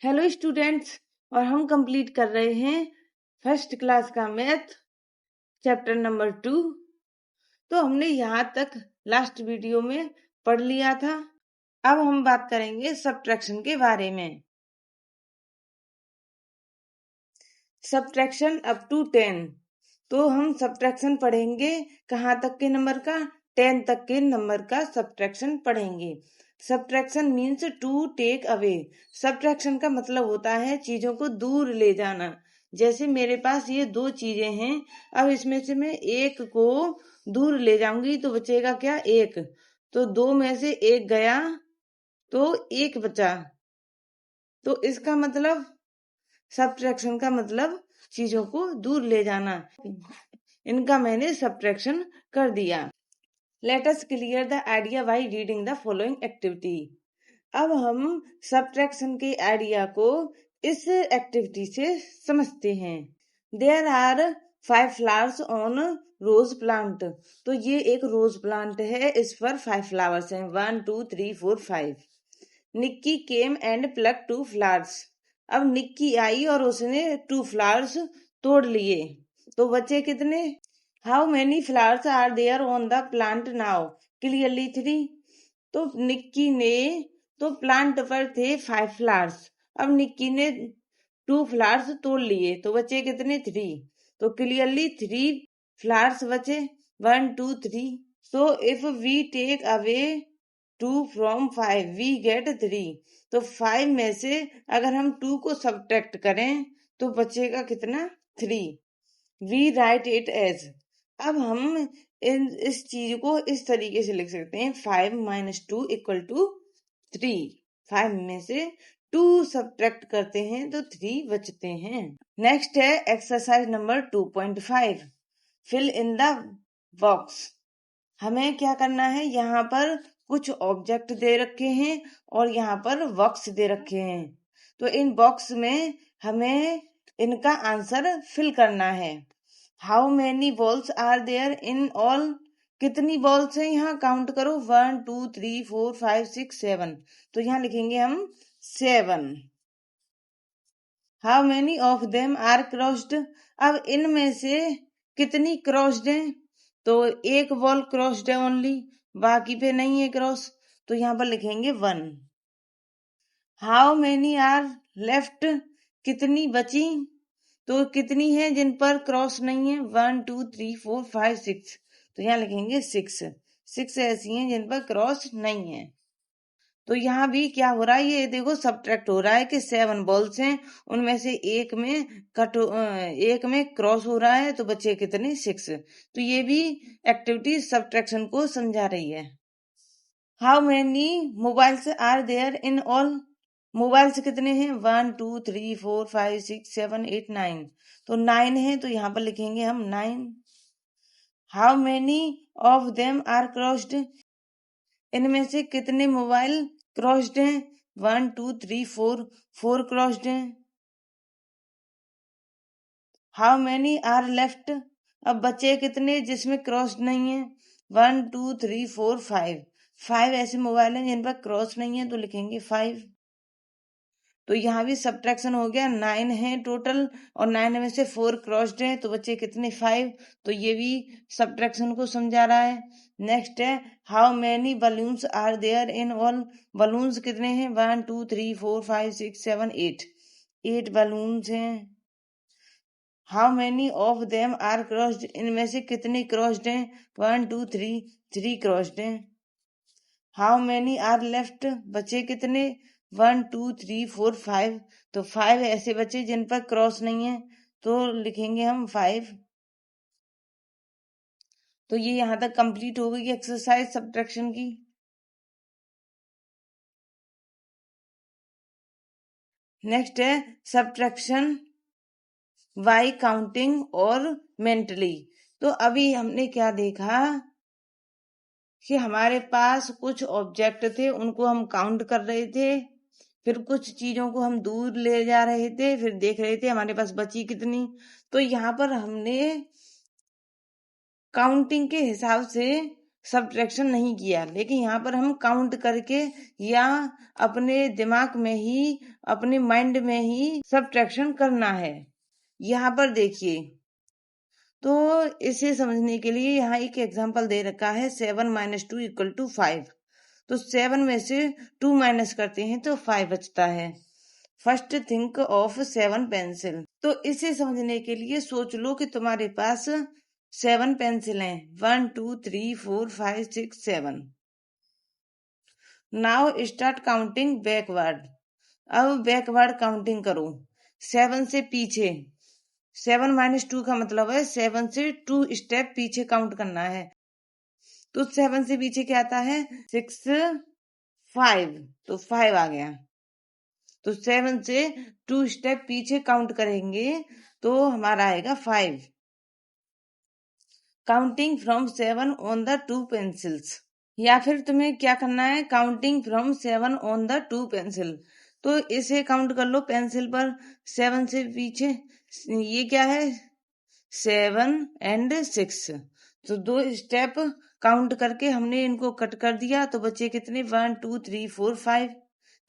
Hello students, और हम complete कर रहे हैं फर्स्ट क्लास का मैथ चैप्टर नंबर 2। तो हमने यहाँ तक लास्ट वीडियो में पढ़ लिया था। अब हम बात करेंगे सब्ट्रैक्शन के बारे में। Subtraction up to 10। तो हम सब्ट्रैक्शन पढ़ेंगे कहाँ तक के नंबर का? 10 तक के नंबर का सब्ट्रैक्शन पढ़ेंगे। Subtraction means to take away. Subtraction का मतलब होता है चीजों को दूर ले जाना। जैसे मेरे पास ये दो चीजें हैं, अब इसमें से मैं एक को दूर ले जाऊंगी तो बचेगा क्या? एक। तो दो में से एक गया तो एक बचा। तो इसका मतलब सब्ट्रैक्शन का मतलब चीजों को दूर ले जाना। इनका मैंने सब्ट्रैक्शन कर दिया। Let us clear the idea by reading the following activity. अब हम सब्ट्रैक्शन के आइडिया को इस एक्टिविटी से समझते हैं। There are 5 flowers on rose plant. तो ये एक रोज प्लांट है, इस पर 5 फ्लावर्स हैं। 1 2 3 4 5। Nikki came and pluck 2 flowers. अब निक्की आई और उसने 2 फ्लावर्स तोड़ लिए, तो बचे कितने? How many flowers are there on the plant now? Clearly 3। तो निक्की ने, तो प्लांट पर थे 5 फ्लावर्स। अब निक्की ने 2 फ्लावर्स तोड़ लिए, तो बचे कितने? 3। तो क्लियरली 3 फ्लावर्स बचे। 1 2 3। So if we take away 2 from 5 we get 3। तो 5 में से अगर हम 2 को सब्ट्रैक्ट करें तो बचेगा कितना? 3। We write it as. अब हम इस चीज को इस तरीके से लिख सकते हैं, 5 - 2 = 3। 5 में से 2 सब्ट्रैक्ट करते हैं तो 3 बचते हैं। नेक्स्ट है exercise number 2.5, fill in the box. हमें क्या करना है? यहाँ पर कुछ ऑब्जेक्ट दे रखे हैं और यहाँ पर बॉक्स दे रखे हैं। तो इन बॉक्स में हमें इनका आंसर फिल करना है। How many balls are there in all? कितनी बॉल्स हैं यहाँ? काउंट करो। 1 2 3 4 5 6 7। तो यहाँ लिखेंगे हम 7। How many of them are crossed? अब इनमें से कितनी क्रॉस्ड हैं? तो एक बॉल क्रॉस्ड है ओनली, बाकी पे नहीं है क्रॉस, तो यहाँ पर लिखेंगे 1। How many are left? कितनी बची? तो कितनी है जिन पर क्रॉस नहीं है? 1 2 3 4 5 6। तो यहाँ लिखेंगे 6। 6 ऐसी हैं जिन पर क्रॉस नहीं है। तो यहाँ भी क्या हो रहा है? ये देखो सब्ट्रैक्ट हो रहा है कि 7 बॉल्स हैं, उनमें से एक में क्रॉस हो रहा है, तो बचे कितने? 6। तो ये भी एक्टिविटी सब्ट्रैक्शन को समझा रही है। How many mobiles are there in all? Mobiles कितने हैं? 1 2 3 4 5 6 7 8 9। तो 9 है, तो यहाँ पर लिखेंगे हम 9। How many of them are crossed? इनमें से कितने मोबाइल क्रॉस्ड हैं? 1 2 3 4। 4 क्रॉस्ड हैं। How many are left? अब बचे कितने जिसमें क्रॉस नहीं है? 1 2 3 4 5। 5 ऐसे मोबाइल हैं जिन पर क्रॉस नहीं है, तो लिखेंगे 5। तो यहाँ भी सब्ट्रैक्शन हो गया। 9 है टोटल और 9 में से 4 क्रॉस्ड है, तो बचे कितने? 5। तो ये भी सब्ट्रैक्शन को समझा रहा है। नेक्स्ट है how many balloons are there in all? Balloons कितने हैं? 1 2 3 4 5 6 7 8। 8 बलून्स हैं। How many of them are crossed? इनमें से कितने क्रॉस्ड हैं? 1 2 3। 3 क्रॉस्ड हैं। How many are left? बचे कितने? 1 2 3 4 5। तो 5 ऐसे बचे जिन पर क्रॉस नहीं है, तो लिखेंगे हम 5। तो ये यहाँ तक कंप्लीट हो गई एक्सरसाइज सब्ट्रैक्शन की। नेक्स्ट है सब्ट्रैक्शन बाय काउंटिंग और मेंटली। तो अभी हमने क्या देखा कि हमारे पास कुछ ऑब्जेक्ट थे, उनको हम काउंट कर रहे थे, फिर कुछ चीजों को हम दूर ले जा रहे थे, फिर देख रहे थे हमारे पास बची कितनी। तो यहाँ पर हमने काउंटिंग के हिसाब से सब्ट्रैक्शन नहीं किया, लेकिन यहाँ पर हम काउंट करके या अपने दिमाग में ही, अपने माइंड में ही सब्ट्रैक्शन करना है। यहाँ पर देखिए, तो इसे समझने के लिए यहाँ एक एग्जांपल दे रखा है 7 - 2 = 5। तो 7 में से 2 माइनस करते हैं तो 5 बचता है। First think of 7 pencil. तो इसे समझने के लिए सोच लो कि तुम्हारे पास 7 पेंसिल हैं, 1 2 3 4 5 6 7। Now start counting backward. अब बैकवर्ड काउंटिंग करो 7 से पीछे। 7 - 2 का मतलब है 7 से 2 स्टेप पीछे काउंट करना है। तो 7 से पीछे क्या आता है? 6 5, तो 5 आ गया। तो 7 से 2 स्टेप पीछे काउंट करेंगे तो हमारा आएगा 5। Counting from 7 on the 2 pencils. या फिर तुम्हें क्या करना है? Counting from 7 on the 2 pencil. तो इसे काउंट कर लो पेंसिल पर 7 से पीछे। ये क्या है? 7 और 6। तो 2 स्टेप काउंट करके हमने इनको कट कर दिया, तो बचे कितने? 1 2 3 4 5।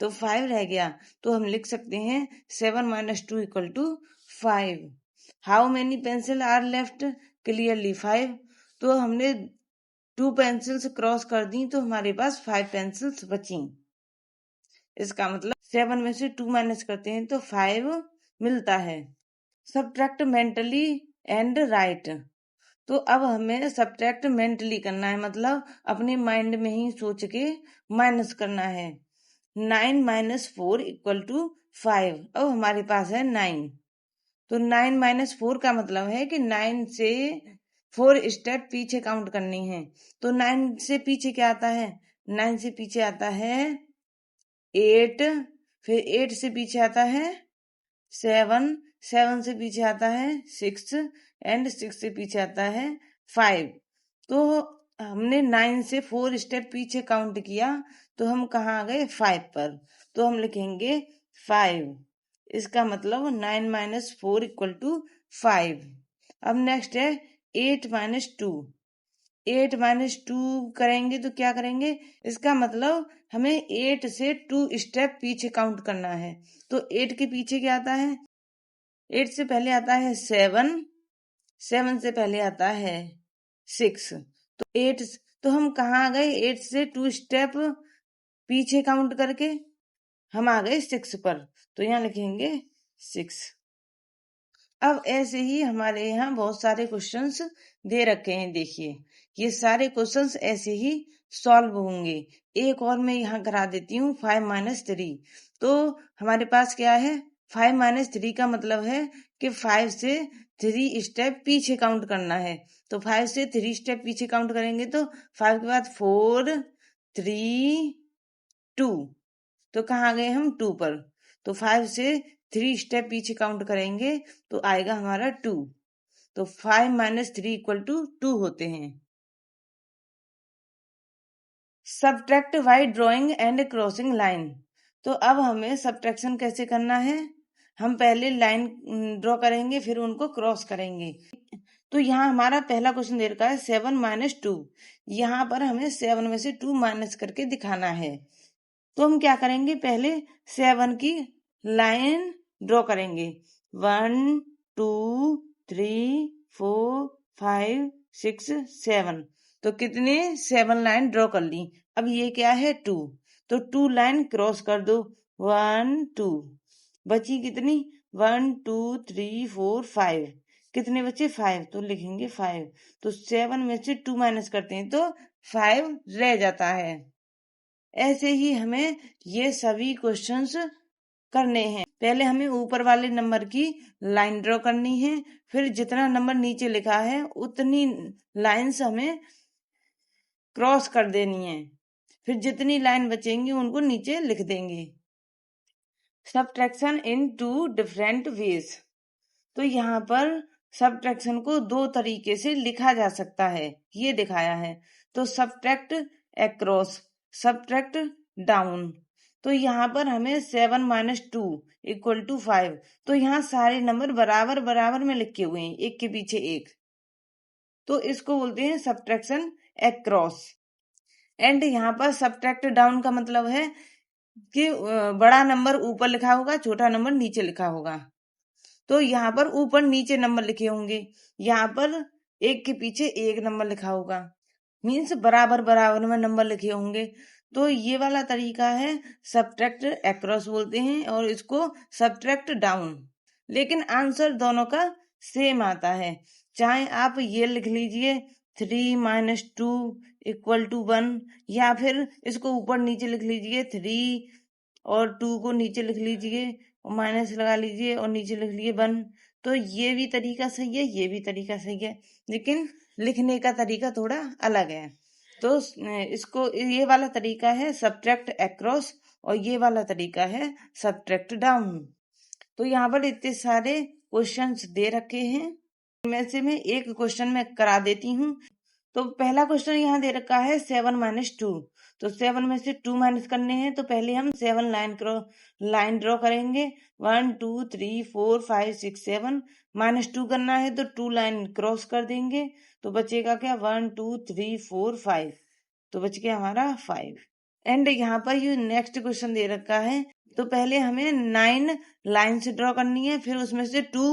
तो 5 रह गया। तो हम लिख सकते हैं 7 - 2 = 5। How many pencil are left? Clearly 5। तो हमने 2 पेंसिल्स क्रॉस कर दी तो हमारे पास 5 पेंसिल्स बची। इसका मतलब 7 में से 2 माइनस करते हैं तो 5 मिलता है। Subtract mentally and right. तो अब हमें सब्ट्रैक्ट मेंटली करना है, मतलब अपने माइंड में ही सोच के माइनस करना है। 9 - 4 = 5। अब हमारे पास है 9। तो 9 - 4 का मतलब है कि 9 से 4 स्टेप पीछे काउंट करनी है। तो 9 से पीछे क्या आता है? 9 से पीछे आता है 8। फिर 8 से पीछे आता है 7। 7 से पीछे आता है 6 एंड 6 से पीछे आता है 5। तो हमने 9 से 4 स्टेप पीछे काउंट किया तो हम कहाँ आ गए? 5 पर। तो हम लिखेंगे 5। इसका मतलब 9 - 4 = 5। अब नेक्स्ट है 8 - 2। 8 - 2 करेंगे तो क्या करेंगे? इसका मतलब हमें 8 से 2 स्टेप पीछे काउंट करना है। तो 8 के पीछे क्या आता है? 8 से पहले आता है 7। 7 से पहले आता है 6। तो 8, तो हम कहाँ आ गए? 8 से 2 स्टेप पीछे काउंट करके हम आ गए 6 पर। तो यहाँ लिखेंगे 6। अब ऐसे ही हमारे यहाँ बहुत सारे क्वेश्चंस दे रखे हैं। देखिए, ये सारे क्वेश्चंस ऐसे ही सॉल्व होंगे। एक और मैं यहाँ करा देती हूँ 5 - 3। तो हमारे पास क्या है? 5 - 3 का मतलब है कि 5 से 3 स्टेप पीछे काउंट करना है। तो 5 से 3 स्टेप पीछे काउंट करेंगे तो 5 के बाद 4 3 2। तो कहाँ गए हम? 2 पर। तो 5 से 3 स्टेप पीछे काउंट करेंगे तो आएगा हमारा 2। तो 5 - 3 = 2 होते हैं। Subtract by drawing and crossing line. तो अब हमें सब्ट्रैक्शन कैसे करना है? हम पहले लाइन ड्रॉ करेंगे, फिर उनको क्रॉस करेंगे। तो यहाँ हमारा पहला क्वेश्चन दे रखा है 7 - 2। यहाँ पर हमें 7 में से 2 माइनस करके दिखाना है। तो हम क्या करेंगे? पहले 7 की लाइन ड्रॉ करेंगे। 1 2 3 4 5 6 7। तो कितने? 7 लाइन ड्रॉ कर ली। अब ये क्या है? 2। तो 2 लाइन क्रॉस कर दो। 1 2। बची कितनी? 1 2 3 4 5। कितने बचे? 5। तो लिखेंगे 5। तो 7 में से 2 माइनस करते हैं तो 5 रह जाता है। ऐसे ही हमें ये सभी क्वेश्चंस करने हैं। पहले हमें ऊपर वाले नंबर की लाइन ड्रॉ करनी है, फिर जितना नंबर नीचे लिखा है उतनी लाइंस हमें क्रॉस कर देनी है। फिर जितनी लाइन बचेंगी उनको नीचे लिख देंगे। सब्ट्रैक्शन इन 2 डिफरेंट वेज। तो यहाँ पर सब्ट्रैक्शन को 2 तरीके से लिखा जा सकता है, ये दिखाया है। तो सब्ट्रैक्ट अक्रॉस, सब्ट्रैक्ट डाउन। तो यहाँ पर हमें 7 - 2 = 5। तो यहाँ सारे नंबर बराबर बराबर में लिखे हुए हैं, एक के पीछे एक। तो इसको बोलते हैं सब्ट्रैक्शन अक्रॉस। एंड यहाँ पर सब्ट्रैक्ट डाउन का मतलब है कि बड़ा नंबर ऊपर लिखा होगा, छोटा नंबर नीचे लिखा होगा। तो यहाँ पर ऊपर नीचे नंबर लिखे होंगे, यहाँ पर एक के पीछे एक नंबर लिखा होगा, मीन्स बराबर बराबर में नंबर लिखे होंगे। तो ये वाला तरीका है सब्ट्रैक्ट अक्रॉस बोलते हैं, और इसको सब्ट्रैक्ट डाउन। लेकिन आंसर दोनों का सेम आता है, चाहे आप ये लिख लीजिए 3 - 2 = 1, या फिर इसको ऊपर नीचे लिख लीजिए 3 और 2 को नीचे लिख लीजिए और माइनस लगा लीजिए और नीचे लिख लीजिए 1। तो ये भी तरीका सही है, ये भी तरीका सही है, लेकिन लिखने का तरीका थोड़ा अलग है। तो इसको ये वाला तरीका है सब्ट्रैक्ट अक्रॉस और ये वाला तरीका है सब्ट्रैक्ट डाउन। तो यहाँ पर इतने सारे क्वेश्चंस दे रखे हैं, इनमें से मैं एक क्वेश्चन में करा देती हूँ। तो पहला क्वेश्चन यहाँ दे रखा है 7 - 2। तो 7 में से 2 माइनस करने हैं, तो पहले हम 7 लाइन ड्रॉ करेंगे। 1 2 3 4 5 6 7 -2 करना है तो 2 लाइन क्रॉस कर देंगे, तो बचेगा क्या 1 2 3 4 5, तो बच गया हमारा 5। एंड यहाँ पर ये नेक्स्ट क्वेश्चन दे रखा है, तो पहले हमें 9 लाइन्स ड्रॉ करनी है, फिर उसमें से 2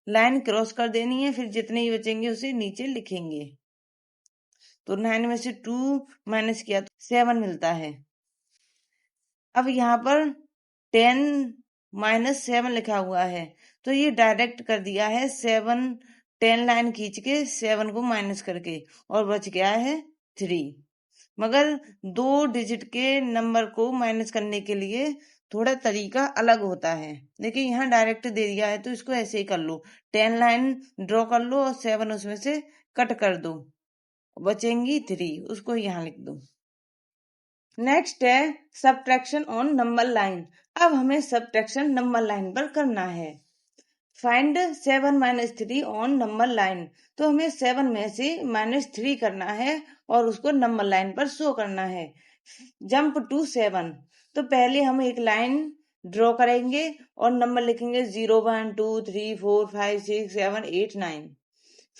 लाइन क्रॉस कर देनी है, फिर जितने ही बचेंगे उसे नीचे लिखेंगे। तो 9 में से 2 माइनस किया तो 7 मिलता है। अब यहाँ पर 10 - 7 लिखा हुआ है, तो ये डायरेक्ट कर दिया है 7, 10 लाइन खींच के 7 को माइनस करके, और बच गया है 3। मगर 2 डिजिट के नंबर को माइनस करने के लिए थोड़ा तरीका अलग होता है, लेकिन यहाँ डायरेक्ट दे दिया है तो इसको ऐसे ही कर लो, 10 लाइन ड्रॉ कर लो और 7 उसमें से कट कर दो, बचेंगी 3, उसको यहाँ लिख दो। नेक्स्ट है सब्ट्रैक्शन ऑन नंबर लाइन। अब हमें सब्ट्रैक्शन नंबर लाइन पर करना है। Find 7 - 3 on number line. तो हमें 7 में से -3 करना है और उसको नंबर लाइन पर शो करना है। Jump to 7। तो पहले हम एक लाइन ड्रॉ करेंगे और नंबर लिखेंगे 0 1 2 3 4 5 6 7 8 9।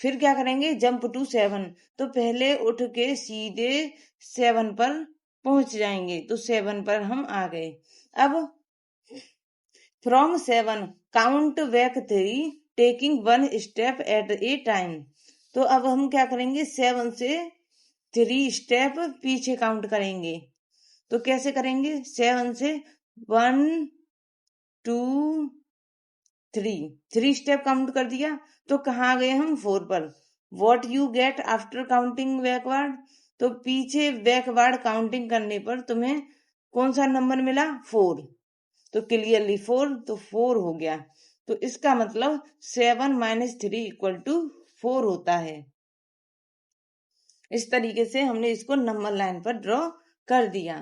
फिर क्या करेंगे जंप टू 7। तो पहले उठ के सीधे 7 पर पहुंच जाएंगे, तो 7 पर हम आ गए। अब from 7 count back 3 taking 1 step at A time. तो अब हम क्या करेंगे 7 से 3 स्टेप पीछे काउंट करेंगे। तो कैसे करेंगे 7 से 1 2 3 स्टेप काउंट कर दिया, तो कहाँ गए हम 4 पर। What you get after counting backward. तो पीछे बैकवर्ड काउंटिंग करने पर तुम्हें कौन सा नंबर मिला 4। तो क्लियरली 4, तो 4 हो गया। तो इसका मतलब 7 - 3 = 4 होता है। इस तरीके से हमने इसको नंबर लाइन पर ड्रॉ कर दिया।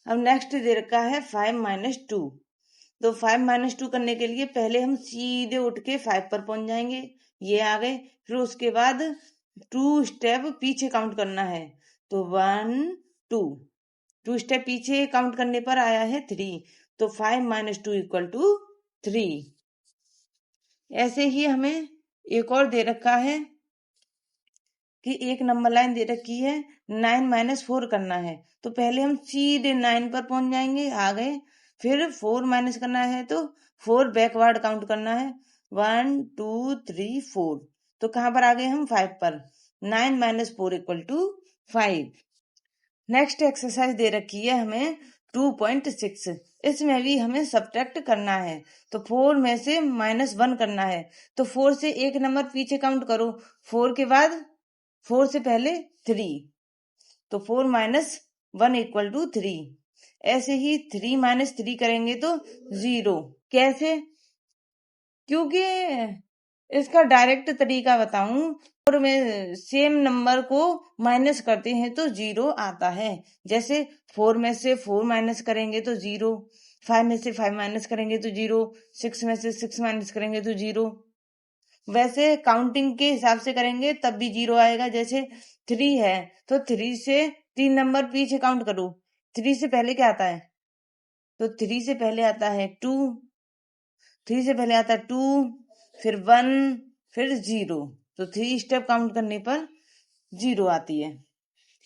अब नेक्स्ट दे रखा है 5 - 2। तो 5 - 2 करने के लिए पहले हम सीधे उठ के 5 पर पहुंच जाएंगे, ये आ गए। फिर उसके बाद 2 स्टेप पीछे काउंट करना है, तो 1 2 स्टेप पीछे काउंट करने पर आया है 3। तो 5 - 2 = 3। ऐसे ही हमें एक और दे रखा है कि एक नंबर लाइन दे रखी है 9 - 4 करना है। तो पहले हम सीधे 9 पर पहुंच जाएंगे, आ गए। फिर 4 माइनस करना है, तो 4 बैकवर्ड काउंट करना है, 1 2 3 4। तो कहां पर आ गए हम 5 पर। 9 - 4 = 5। नेक्स्ट एक्सरसाइज दे रखी है हमें 2.6। इसमें भी हमें सब्ट्रैक्ट करना है। तो 4 में से -1 करना है, तो 4 से एक नंबर पीछे काउंट करो, 4 के बाद 4 से पहले 3। तो 4 - 1 = 3। ऐसे ही 3 - 3 करेंगे तो 0। कैसे, क्योंकि इसका डायरेक्ट तरीका बताऊं, और में सेम नंबर को माइनस करते हैं तो 0 आता है। जैसे 4 में से 4 माइनस करेंगे तो 0, 5 में से 5 माइनस करेंगे तो 0, 6 में से 6 माइनस करेंगे तो 0। वैसे काउंटिंग के हिसाब से करेंगे तब भी 0 आएगा। जैसे 3 है तो 3 से 3 नंबर पीछे काउंट करो, 3 से पहले क्या आता है, तो 3 से पहले आता है 2, 3 से पहले आता है 2, फिर 1, फिर 0। तो 3 स्टेप काउंट करने पर 0 आती है।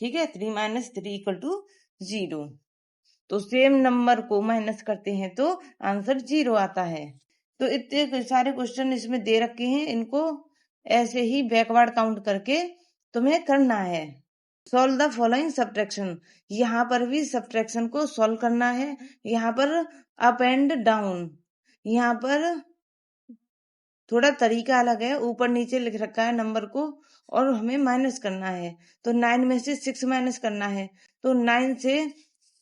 ठीक है, 3 माइनस 3 इक्वल टू 0। तो सेम नंबर को माइनस करते हैं तो आंसर 0 आता है। तो इतने सारे क्वेश्चन इसमें दे रखे हैं, इनको ऐसे ही बैकवर्ड काउंट करके तुम्हें करना है। सॉल्व द फॉलोइंग सब्ट्रैक्शन, यहाँ पर भी सब्ट्रैक्शन को सॉल्व करना है। यहाँ पर अप एंड डाउन, यहाँ पर थोड़ा तरीका अलग है, ऊपर नीचे लिख रखा है नंबर को और हमें माइनस करना है। तो 9 में से 6 माइनस करना है। तो 9 से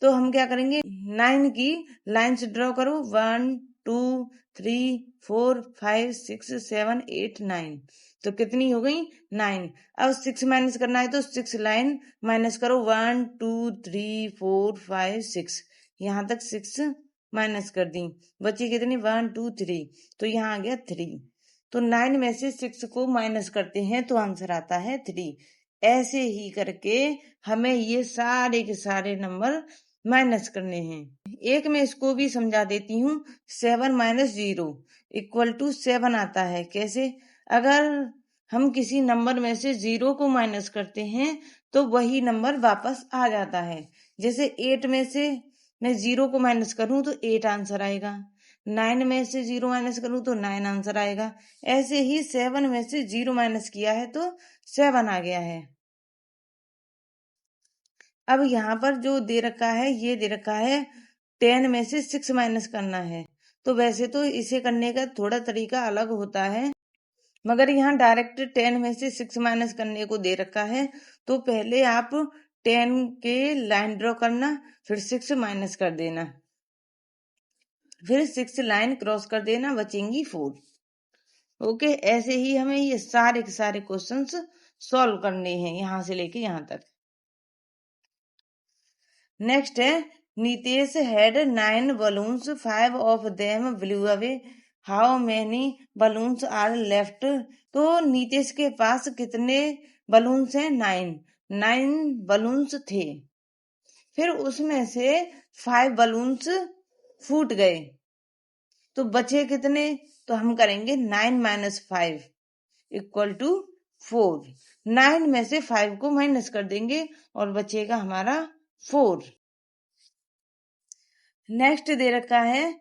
तो हम क्या करेंगे, 9 की लाइन्स ड्रॉ करो, 1 2 3 4 5 6 7 8 9। तो कितनी हो गई, 9। अब 6 माइनस करना है तो 6 लाइन माइनस करो, 1 2 3 4 5 6, यहाँ तक 6 माइनस कर दी, बची कितनी, 1 2 3। तो यहाँ आ गया 3। तो 9 में से 6 को माइनस करते हैं तो आंसर आता है 3। ऐसे ही करके हमें ये सारे के सारे नंबर माइनस करने हैं। एक मैं इसको भी समझा देती हूँ। 7 माइनस 0 इक्वल टू 7 आता है। कैसे, अगर हम किसी नंबर में से 0 को माइनस करते हैं तो वही नंबर वापस आ जाता है। जैसे 8 में से मैं 0 को माइनस करूं तो 8 आंसर आएगा, 9 में से 0 माइनस करूं तो 9 आंसर आएगा। ऐसे ही 7 में से 0 माइनस किया है तो 7 आ गया है। अब यहाँ पर जो दे रखा है, ये दे रखा है 10 में से 6 माइनस करना है। तो वैसे तो इसे करने का थोड़ा तरीका अलग होता है, मगर यहाँ डायरेक्ट 10 में से 6 माइनस करने को दे रखा है। तो पहले आप 10 के लाइन ड्रॉ करना, फिर 6 माइनस कर देना, फिर 6 लाइन क्रॉस कर देना, बचेंगी 4। ओके, ऐसे ही हमें ये सारे के सारे क्वेश्चंस सॉल्व करने हैं यहाँ से लेके यहाँ तक। नेक्स्ट है, Nitesh had 9 balloons, 5 of them blew away, how many balloons are left. तो नीतेश के पास कितने बलून्स हैं, 9 बलून्स थे। फिर उसमें से 5 बलून्स फूट गए, तो बचे कितने, तो हम करेंगे 9 माइनस 5 इक्वल टू 4। 9 में से 5 को माइनस कर देंगे और बचेगा हमारा 4। नेक्स्ट दे रखा है,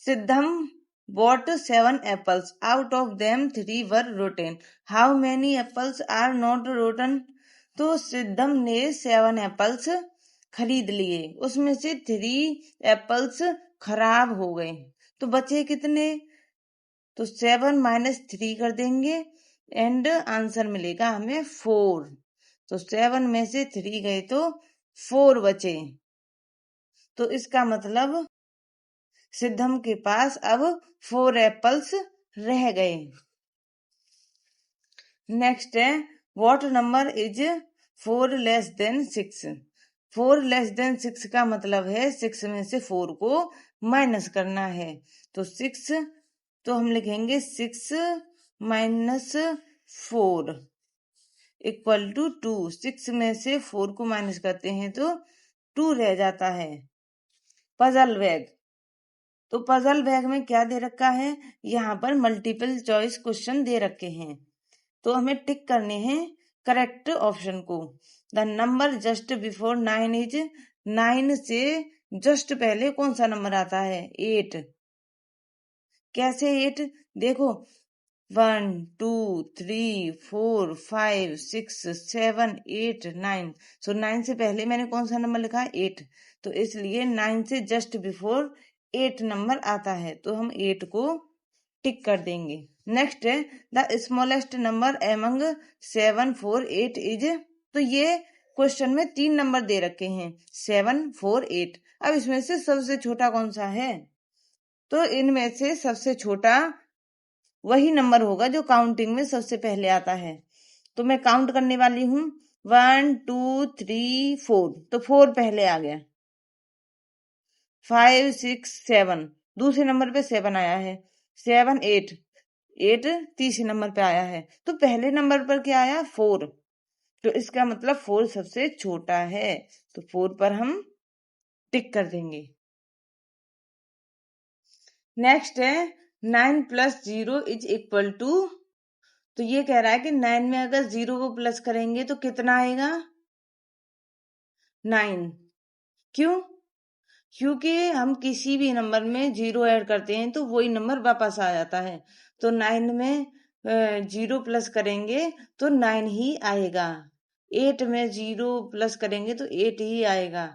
सिद्धम bought 7 apples, out of them 3 were rotten, how many apples are not rotten। तो सिद्धम ने 7 एप्पल्स खरीद लिए, उसमें से 3 एप्पल्स खराब हो गए, तो बचे कितने, तो 7 माइनस 3 कर देंगे एंड आंसर मिलेगा हमें 4। तो 7 में से 3 गए तो 4 बचे। तो इसका मतलब सिद्धम के पास अब 4 एप्पल्स रह गए। नेक्स्ट है, what number is 4 less than 6। 4 less than 6 का मतलब है 6 में से 4 को माइनस करना है। तो 6, तो हम लिखेंगे 6 माइनस 4 इक्वल टू 2। 6 में से 4 को माइनस करते हैं तो 2 रह जाता है। पजल बैग, तो पजल बैग में क्या दे रखा है, यहाँ पर मल्टीपल चॉइस क्वेश्चन दे रखे हैं, तो हमें टिक करने हैं करेक्ट ऑप्शन को। The number just before 9 is, 9 से जस्ट पहले कौन सा नंबर आता है, 8। कैसे 8, देखो 1 2 3 4 5 6 7 8 9। सो 9 से पहले मैंने कौन सा नंबर लिखा है, 8। तो इसलिए 9 से जस्ट बिफोर 8 नंबर आता है, तो हम 8 को टिक कर देंगे। नेक्स्ट है, the smallest number among 7 4 8 is. तो ये क्वेश्चन में 3 नंबर दे रखे हैं, 7 4 8। अब इसमें से सबसे छोटा कौन सा है, तो इनमें से सबसे छोटा वही नंबर होगा जो काउंटिंग में सबसे पहले आता है। तो मैं काउंट करने वाली हूँ, 1 2 3 4। तो 4 पहले आ गया, 5 6 7 दूसरे नंबर पे 7 आया है, 7 8 8 तीसरे नंबर पे आया है। तो पहले नंबर पर क्या आया, 4। तो इसका मतलब 4 सबसे छोटा है, तो 4 पर हम टिक कर देंगे। नेक्स्ट है, 9 प्लस 0 इज इक्वल टू तो ये कह रहा है कि 9 में अगर 0 को प्लस करेंगे तो कितना आएगा? 9। क्यों? क्योंकि हम किसी भी नंबर में 0 ऐड करते हैं तो वही नंबर वापस आ जाता है। तो 9 में 0 प्लस करेंगे तो 9 ही आएगा। 8 में 0 प्लस करेंगे तो 8 ही आएगा।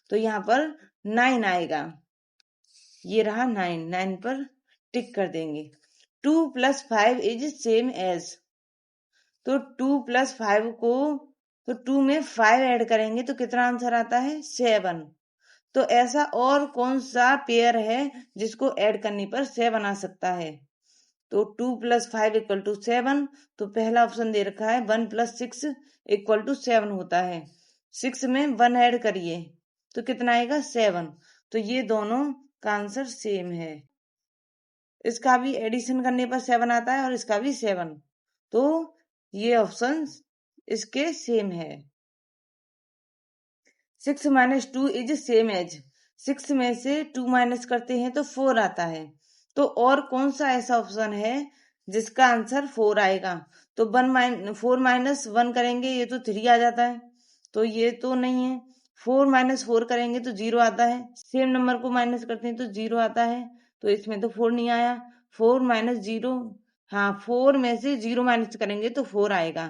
तो यहाँ पर 9 आएगा। ये रहा 9। 9 पर टिक कर देंगे। 2 + 5 इज सेम एज। तो 2 + 5 को, तो 2 में 5 ऐड करेंगे तो कितना आंसर आता है? 7। तो ऐसा और कौन सा पेयर है जिसको ऐड करने पर 7 आ सकता है? तो 2 + 5 = 7। तो पहला ऑप्शन दे रखा है 1 + 6 = 7 होता है। 6 में 1 ऐड करिए तो कितना आएगा? 7। तो ये दोनों का आंसर सेम है। इसका भी एडिशन करने पर 7 आता है और इसका भी 7। तो ये ऑप्शन इसके सेम है। 6 - 2 इज सेम एज। 6 में से 2 माइनस करते हैं तो 4 आता है। तो और कौन सा ऐसा ऑप्शन है जिसका आंसर 4 आएगा? तो 4 - 1 करेंगे ये तो 3 आ जाता है। तो ये तो नहीं है। 4 - 4 करेंगे तो 0 आता है। सेम नंबर को माइनस करते हैं तो 0 आता है। तो इसमें तो 4 नहीं आया। 4 - 0, हाँ 4 में से 0 माइनस करेंगे तो 4 आएगा।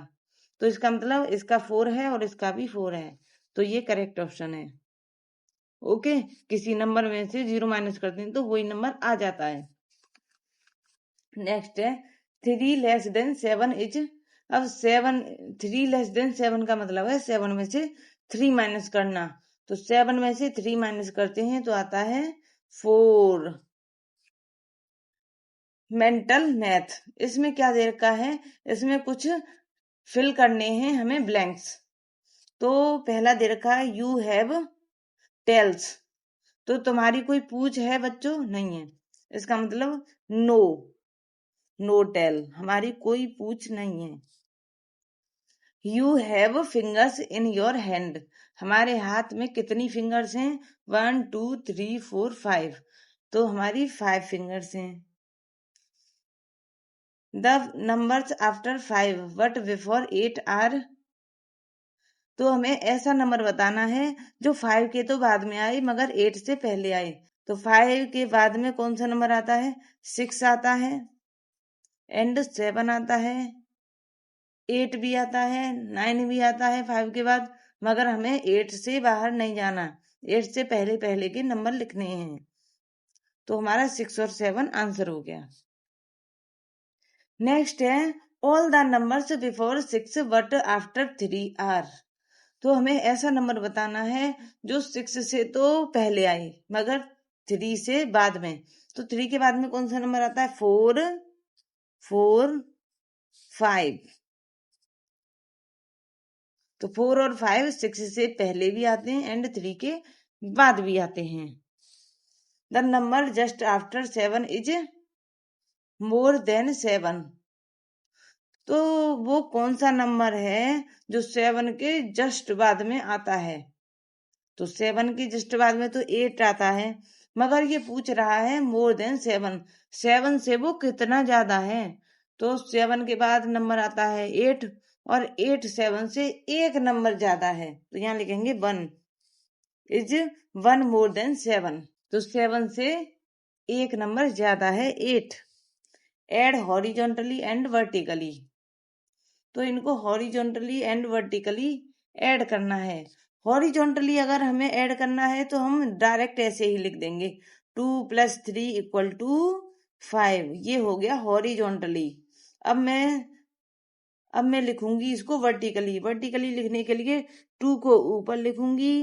तो इसका मतलब इसका 4 है और इसका भी 4 है। तो ये करेक्ट ऑप्शन है। ओके, किसी नंबर में से 0 माइनस करते हैं तो वही नंबर आ जाता है। नेक्स्ट है 3 < 7 इज। अब 3 < 7 का मतलब है 7 में से 3 माइनस करना। तो 7 में से 3 माइनस करते हैं तो आता है 4। Mental math. इसमें क्या दे रखा है? इसमें कुछ फिल करने हैं हमें ब्लैंक्स। तो पहला दे रखा है यू हैव टेल्स। तो तुम्हारी कोई पूछ है बच्चों? नहीं है। इसका मतलब नो। नो टेल, हमारी कोई पूछ नहीं है। You have fingers in your hand. हमारे हाथ में कितनी फिंगर्स हैं? 1 2 3 4 5। तो हमारी 5 फिंगर्स हैं। The numbers after 5 but before 8 are. तो हमें ऐसा नंबर बताना है जो 5 के तो बाद में आए मगर 8 से पहले आए। तो 5 के बाद में कौन सा नंबर आता है? 6 आता है एंड 7 आता है, 8 भी आता है, 9 भी आता है 5 के बाद। मगर हमें 8 से बाहर नहीं जाना। 8 से पहले पहले के नंबर लिखने हैं। तो हमारा 6 और 7 आंसर हो गया। नेक्स्ट है all the numbers before 6 but after 3 are. तो हमें ऐसा नंबर बताना है जो 6 से तो पहले आए मगर 3 से बाद में। तो 3 के बाद में कौन सा नंबर आता है? 4 4 5। तो 4 और 5 6 से पहले भी आते हैं एंड 3 के बाद भी आते हैं। The number just after 7 is more than 7। तो वो कौन सा नंबर है जो 7 के जस्ट बाद में आता है? तो 7 के जस्ट बाद में तो 8 आता है। मगर ये पूछ रहा है मोर देन 7। 7 से वो कितना ज्यादा है? तो 7 के बाद नंबर आता है 8 और 8 7 से एक नंबर ज्यादा है। तो यहाँ लिखेंगे 1 इज 1 मोर देन 7। तो 7 से एक नंबर ज्यादा है 8। Add horizontally and vertically. तो इनको हॉरिजॉन्टली एंड वर्टिकली ऐड करना है। हॉरिजॉन्टली अगर हमें ऐड करना है तो हम डायरेक्ट ऐसे ही लिख देंगे 2 + 3 = 5। ये हो गया हॉरिजॉन्टली। अब मैं लिखूंगी इसको वर्टिकली। वर्टिकली लिखने के लिए 2 को ऊपर लिखूंगी,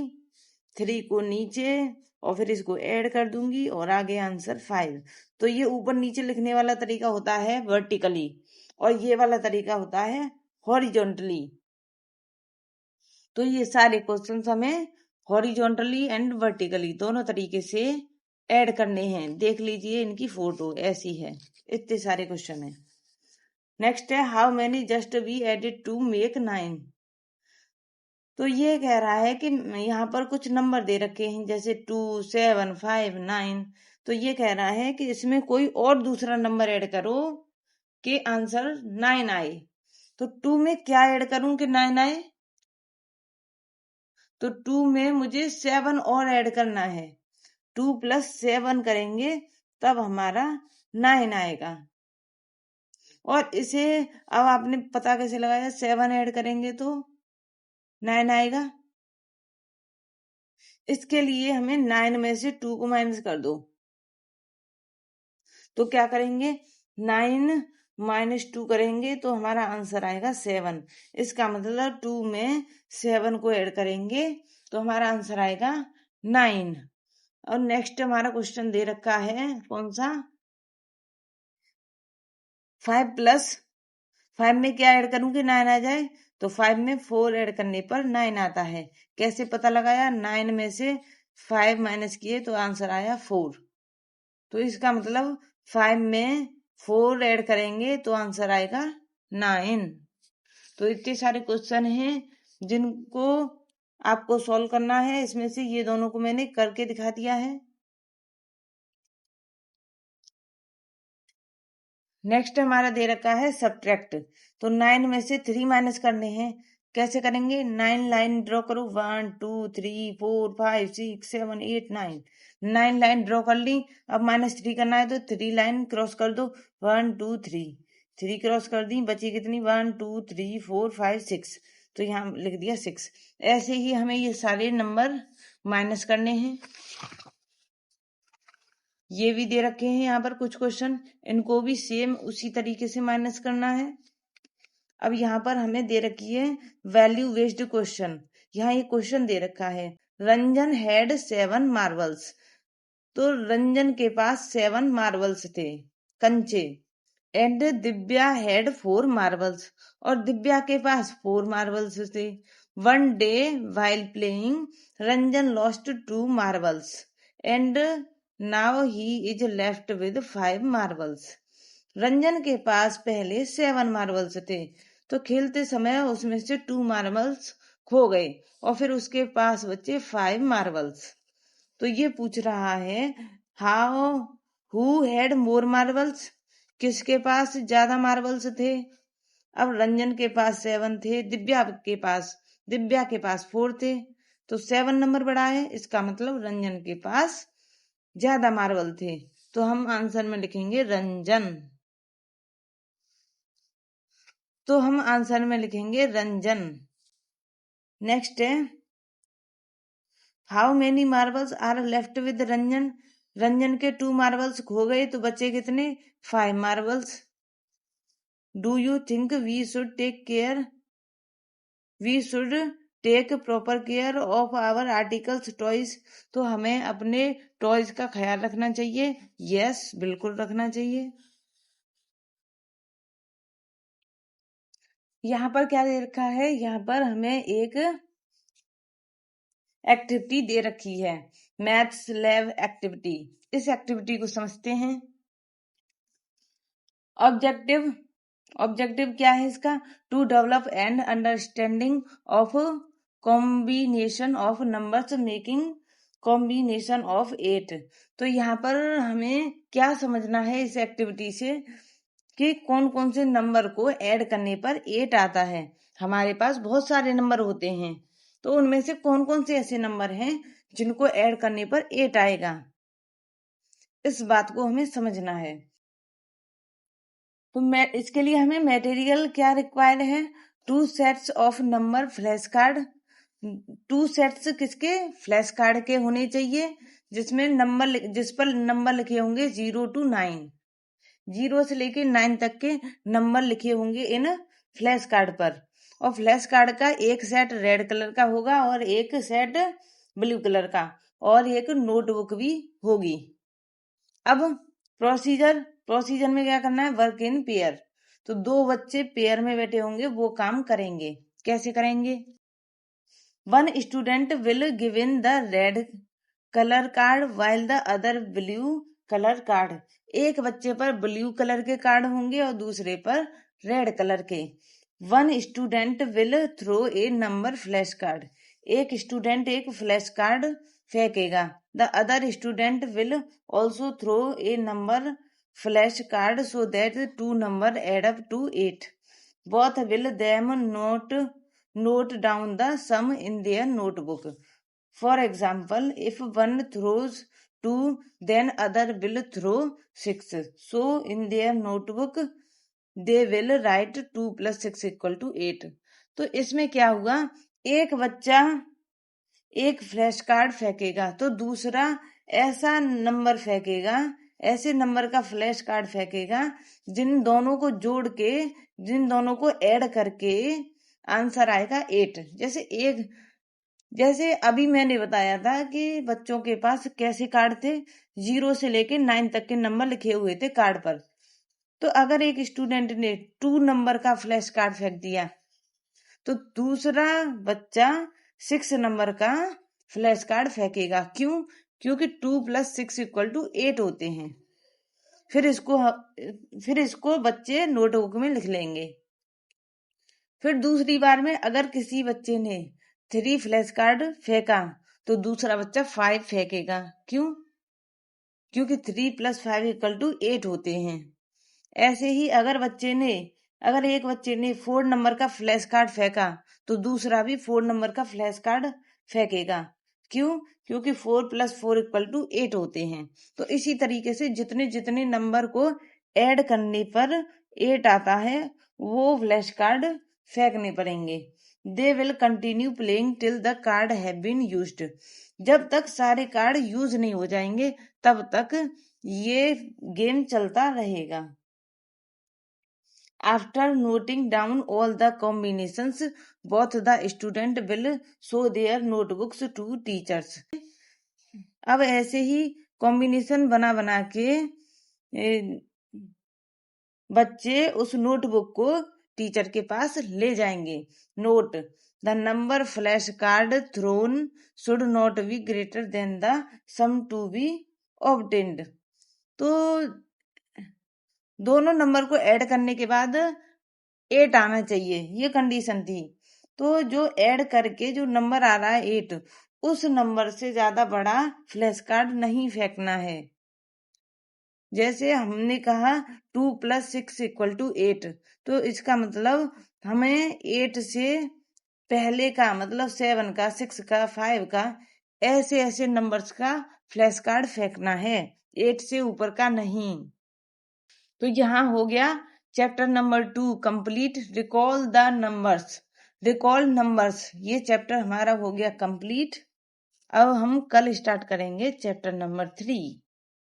3 को नीचे और फिर इसको ऐड कर दूंगी और आगे आंसर 5। तो ये ऊपर नीचे लिखने वाला तरीका होता है वर्टिकली और ये वाला तरीका होता है हॉरिजॉन्टली। तो ये सारे क्वेश्चंस हमें हॉरिजॉन्टली एंड वर्टिकली दोनों तरीके से ऐड करने हैं। देख लीजिए इनकी फोटो ऐसी है। इतने सारे क्वेश्चन है। नेक्स्ट है how many just be added to make 9। तो ये कह रहा है कि यहाँ पर कुछ नंबर दे रखे हैं जैसे 2 7 5 9। तो ये कह रहा है कि इसमें कोई और दूसरा नंबर ऐड करो के आंसर 9 आए, तो 2 में क्या ऐड करूं कि 9 आए? तो 2 में मुझे 7 और ऐड करना है। 2 + 7 करेंगे तब हमारा 9 आएगा। और इसे अब आपने पता कैसे लगाया? 7 ऐड करेंगे तो 9 आएगा। इसके लिए हमें 9 में से 2 को माइनस कर दो, तो क्या करेंगे? 9 - 2 करेंगे तो हमारा आंसर आएगा 7। इसका मतलब 2 में 7 को ऐड करेंगे तो हमारा आंसर आएगा 9। और नेक्स्ट हमारा क्वेश्चन दे रखा है कौन सा? 5 + 5 में क्या ऐड करूं कि 9 आ जाए? तो 5 में 4 ऐड करने पर 9 आता है। कैसे पता लगाया? 9 में से 5 माइनस किए तो आंसर आया 4। तो इसका मतलब 5 में 4 ऐड करेंगे तो आंसर आएगा 9। तो इतने सारे क्वेश्चन हैं जिनको आपको सॉल्व करना है। इसमें से ये दोनों को मैंने करके दिखा दिया है। नेक्स्ट हमारा दे रखा है सब्ट्रैक्ट। तो 9 में से 3 माइनस करने हैं। कैसे करेंगे? 9 लाइन ड्रॉ करो। 1 2 3 4 5 6 7 8 9। 9 लाइन ड्रॉ कर ली। अब -3 करना है तो 3 लाइन क्रॉस कर दो। 1 2 3 3 क्रॉस कर दी, बची कितनी? 1 2 3 4 5 6। तो यहाँ लिख दिया 6। ऐसे ही हमें ये सारे नंबर माइनस करने हैं। ये भी दे रखे हैं यहाँ पर कुछ क्वेश्चन, इनको भी सेम उसी तरीके से माइनस करना है। अब यहाँ पर हमें दे रखी है वैल्यू बेस्ड क्वेश्चन। यहाँ ये क्वेश्चन दे रखा है रंजन हैड 7 मार्बल्स। तो रंजन के पास 7 मार्बल्स थे, कंचे। एंड दिव्या हैड 4 मार्बल्स, और दिव्या के पास 4 मार्बल्स थे। One day while playing Ranjan lost 2 marbles and now he is left with 5 marbles. Ranjan के पास पहले 7 मार्बल्स थे, तो खेलते समय उसमें से 2 मार्बल्स खो गए और फिर उसके पास बचे 5 मार्बल्स। तो ये पूछ रहा है how who had more marbles, किसके पास ज्यादा मार्बल्स थे? अब रंजन के पास 7 थे, दिव्या के पास 4 थे, तो 7 नंबर बड़ा है। इसका मतलब रंजन के पास ज्यादा मार्बल थे, तो हम आंसर में लिखेंगे रंजन। तो हम आंसर में लिखेंगे रंजन। नेक्स्ट है how many marbles are left with Ranjan. Ranjan के 2 मार्बल्स खो गए तो बचे कितने? 5 marbles. Do you think we should take proper care of our articles toys. तो हमें अपने टॉयज का ख्याल रखना चाहिए। यस, बिल्कुल रखना चाहिए। यहाँ पर क्या दे रखा है? यहाँ पर हमें एक एक्टिविटी दे रखी है, मैथ्स लैब एक्टिविटी। इस एक्टिविटी को समझते हैं। ऑब्जेक्टिव क्या है इसका? To develop and understanding of combination of numbers making combination of 8। तो यहाँ पर हमें क्या समझना है इस एक्टिविटी से कि कौन कौन से नंबर को ऐड करने पर 8 आता है। हमारे पास बहुत सारे नंबर होते हैं, तो उनमें से कौन कौन से ऐसे नंबर हैं जिनको ऐड करने पर 8 आएगा, इस बात को हमें समझना है। तो इसके लिए हमें मटेरियल क्या रिक्वायर्ड है? 2 sets of number flash card. 2 sets किसके? फ्लैश कार्ड के होने चाहिए, जिस पर नंबर लिखे होंगे 0 to 9। 0 से लेके 9 तक के नंबर लिखे होंगे इन फ्लैश कार्ड पर। और फ्लैश कार्ड का एक सेट रेड कलर का होगा और एक सेट ब्लू कलर का, और एक नोटबुक भी होगी। अब प्रोसीजर में क्या करना है? Work in pair. तो 2 बच्चे पेयर में बैठे होंगे, वो काम करेंगे। कैसे करेंगे? 1 student will given the red colour card while the other blue colour card. एक बच्चे पर ब्लू कलर के कार्ड होंगे और दूसरे पर रेड कलर के। 1 student will throw a number flash card. एक स्टूडेंट एक फ्लैश कार्ड फेंकेगा। The other student will also throw a number flashcard so that two numbers add up to 8. Both will them note down the sum in their notebook. For example, if one throws 2, then other will throw 6. So in their notebook they will write 2 plus 6 equal to 8. तो इसमें क्या हुआ, एक बच्चा एक flash card फेंकेगा तो दूसरा ऐसा नंबर फेंकेगा, ऐसे नंबर का फ्लैश कार्ड फेंकेगा जिन दोनों को जोड़ के, जिन दोनों को ऐड करके आंसर आएगा 8। जैसे अभी मैंने बताया था कि बच्चों के पास कैसे कार्ड थे, 0 से लेके 9 तक के नंबर लिखे हुए थे कार्ड पर। तो अगर एक स्टूडेंट ने 2 नंबर का फ्लैश कार्ड फेंक दिया तो दूसरा बच्चा 6 नंबर का फ्लैश कार्ड फेंकेगा। क्यों? क्योंकि 2 plus 6 equal to 8 होते हैं। फिर इसको बच्चे नोटबुक में लिख लेंगे। फिर दूसरी बार में अगर किसी बच्चे ने 3 फ्लैश कार्ड फेंका तो दूसरा बच्चा 5 फेंकेगा। क्यों? क्योंकि 3 plus 5 equal to 8 होते हैं। ऐसे ही अगर एक बच्चे ने 4 नंबर का फ्लैश कार्ड फेंका तो दूसरा भी 4 नंबर का फ्लैश कार्ड फेंकेगा। क्यों? क्योंकि 4 plus 4 equal to 8 होते हैं। तो इसी तरीके से जितने जितने नंबर को ऐड करने पर 8 आता है वो फ्लैश कार्ड फेंकने पड़ेंगे। They will continue playing till the card have been used. जब तक सारे कार्ड यूज नहीं हो जाएंगे तब तक ये गेम चलता रहेगा। After noting down all the combinations, both the student will show their notebooks to teachers. अब ऐसे ही कॉम्बिनेशन बना बना के बच्चे उस नोटबुक को टीचर के पास ले जाएंगे। Note: the number flash card thrown should not be greater than the sum to be obtained. तो दोनों नंबर को ऐड करने के बाद 8 आना चाहिए, ये कंडीशन थी। तो जो ऐड करके जो नंबर आ रहा है 8, उस नंबर से ज्यादा बड़ा फ्लैश कार्ड नहीं फेंकना है। जैसे हमने कहा 2 plus 6 equal to 8, तो इसका मतलब हमें 8 से पहले का मतलब 7 का, 6 का, 5 का, ऐसे ऐसे नंबर्स का फ्लैश कार्ड फेंकना है, 8 से ऊपर का नहीं। तो यहाँ हो गया chapter number 2 complete. Recall the numbers. Recall numbers, ये चैप्टर हमारा हो गया कंप्लीट। अब हम कल स्टार्ट करेंगे चैप्टर नंबर 3।